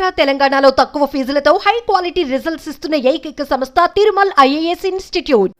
ఆంధ్ర తెలంగాణలో తక్కువ ఫీజులతో high quality results ఇస్తున్న ఏకైక సంస్థ Tirumal IAS institute.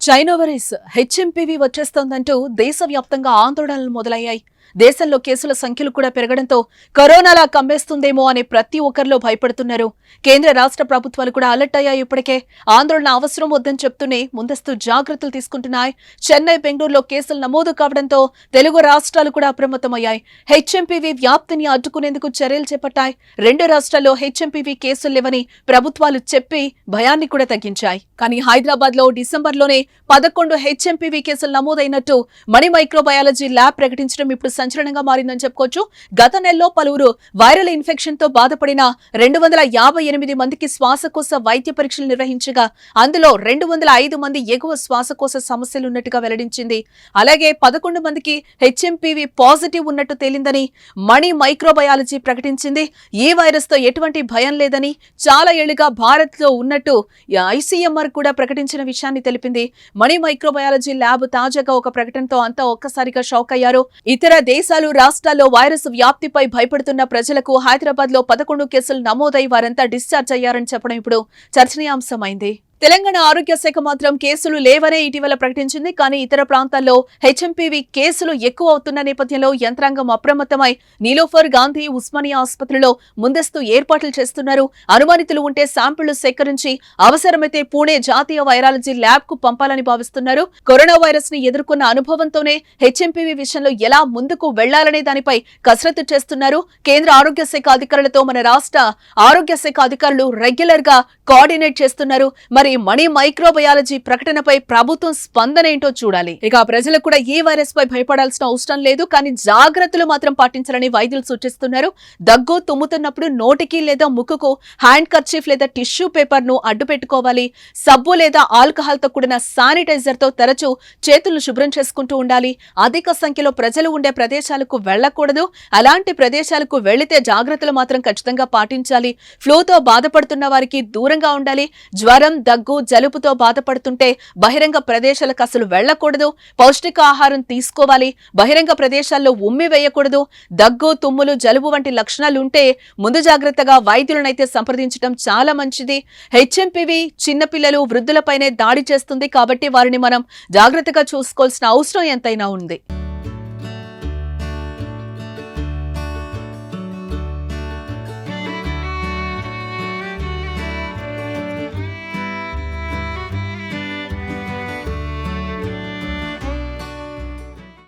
China virus HMPV వచ్చేస్తోందంటూ దేశవ్యాప్తంగా ఆందోళనలు మొదలయ్యాయి. దేశంలో కేసుల సంఖ్యలు కూడా పెరగడంతో కరోనాలా కమ్మేస్తుందేమో అని ప్రతి ఒక్కరిలో భయపడుతున్నారు. కేంద్ర రాష్ట్ర ప్రభుత్వాలు కూడా అలర్ట్ అయ్యాయి. ఇప్పటికే ఆందోళన అవసరం వద్దని చెప్తూనే ముందస్తు జాగ్రత్తలు తీసుకుంటున్నాయి. చెన్నై, బెంగళూరులో కేసులు నమోదు కావడంతో తెలుగు రాష్ట్రాలు కూడా అప్రమత్తమయ్యాయి. హెచ్ఎంపీవీ వ్యాప్తిని అడ్డుకునేందుకు చర్యలు చేపట్టాయి. రెండు రాష్ట్రాల్లో హెచ్ఎంపీవీ కేసులు లేవని ప్రభుత్వాలు చెప్పి భయాన్ని కూడా తగ్గించాయి. కానీ హైదరాబాద్ లో డిసెంబర్లోనే 11 హెచ్ఎంపీవీ కేసులు నమోదైనట్టు మణి మైక్రోబయాలజీ ల్యాబ్ ప్రకటించడం ఇప్పుడు సంచలనంగా మారిందని చెప్పుకోవచ్చు. గత నెలలో పలువురు వైరల్ ఇన్ఫెక్షన్ తో బాధపడిన 258 మందికి శ్వాసకోశ వైద్య పరీక్షలు నిర్వహించగా అందులో 205 మంది ఎగువ శ్వాసకోశ సమస్యలున్నట్టుగా వెల్లడించింది. అలాగే 11 మందికి హెచ్ఎంపీవీ పాజిటివ్ ఉన్నట్టు తేలిందని మణి మైక్రోబయాలజీ ప్రకటించింది. ఈ వైరస్ తో ఎటువంటి భయం లేదని, చాలా ఏళ్లుగా భారత్ లో ఉన్నట్టు ఐసీఎంఆర్ కూడా ప్రకటించిన విషయాన్ని తెలిపింది. మణి మైక్రోబయాలజీ ల్యాబ్ తాజాగా ఒక ప్రకటనతో అంతా ఒక్కసారిగా షాక్ అయ్యారు. ఇతర దేశాలు, రాష్ట్రాల్లో వైరస్ వ్యాప్తిపై భయపడుతున్న ప్రజలకు హైదరాబాద్ లో 11 కేసులు నమోదై వారంతా డిశ్చార్జ్ అయ్యారని చెప్పడం ఇప్పుడు చర్చనీయాంశమైంది. తెలంగాణ ఆరోగ్య శాఖ మాత్రం కేసులు లేవనే ఇటీవల ప్రకటించింది. కానీ ఇతర ప్రాంతాల్లో హెచ్ఎంపీవీ కేసులు ఎక్కువ అవుతున్న నేపథ్యంలో యంత్రాంగం అప్రమత్తమై నీలోఫర్, గాంధీ, ఉస్మానియా ఆసుపత్రిలో ముందస్తు ఏర్పాట్లు చేస్తున్నారు. అనుమానితులు ఉంటే శాంపిళ్లు సేకరించి అవసరమైతే పూణే జాతీయ వైరాలజీ ల్యాబ్ కు పంపాలని భావిస్తున్నారు. కరోనా వైరస్ ని ఎదుర్కొన్న అనుభవంతోనే హెచ్ఎంపీవీ విషయంలో ఎలా ముందుకు వెళ్లాలనే దానిపై కసరత్తు చేస్తున్నారు. కేంద్ర ఆరోగ్య శాఖ అధికారులతో మన రాష్ట్ర ఆరోగ్య శాఖ అధికారులు రెగ్యులర్ గా కోఆర్డినేట్ చేస్తున్నారు. మరి మణి మైక్రోబయాలజీ ప్రకటనపై ప్రభుత్వం స్పందన ఏంటో చూడాలి. ఇక ప్రజలకు కూడా ఈ వైరస్ పై భయపడాల్సిన అవసరం లేదు. కానీ జాగ్రత్తలు మాత్రం పాటించాలని వైద్యులు సూచిస్తున్నారు. దగ్గు, తుమ్ముతున్నప్పుడు నోటికి లేదా ముక్కుకు హ్యాండ్ కర్చీఫ్ లేదా టిష్యూ పేపర్ ను అడ్డు పెట్టుకోవాలి. సబ్బు లేదా ఆల్కహాల్ తో కూడిన శానిటైజర్ తో తరచూ చేతులను శుభ్రం చేసుకుంటూ ఉండాలి. అధిక సంఖ్యలో ప్రజలు ఉండే ప్రదేశాలకు వెళ్లకూడదు. అలాంటి ప్రదేశాలకు వెళ్లితే జాగ్రత్తలు మాత్రం ఖచ్చితంగా పాటించాలి. ఫ్లూతో బాధపడుతున్న వారికి దూరంగా ఉండాలి. జ్వరం, దగ్గు, జలుబుతో బాధపడుతుంటే బహిరంగ ప్రదేశాలకు అసలు వెళ్లకూడదు. పౌష్టికాహారం తీసుకోవాలి. బహిరంగ ప్రదేశాల్లో ఉమ్మి వేయకూడదు. దగ్గు, తుమ్ములు, జలుబు వంటి లక్షణాలు ఉంటే ముందు జాగ్రత్తగా వైద్యులనైతే సంప్రదించడం చాలా మంచిది. హెచ్ఎంపీవీ చిన్నపిల్లలు, వృద్ధులపైనే దాడి చేస్తుంది కాబట్టి వారిని మనం జాగ్రత్తగా చూసుకోవాల్సిన అవసరం ఎంతైనా ఉంది.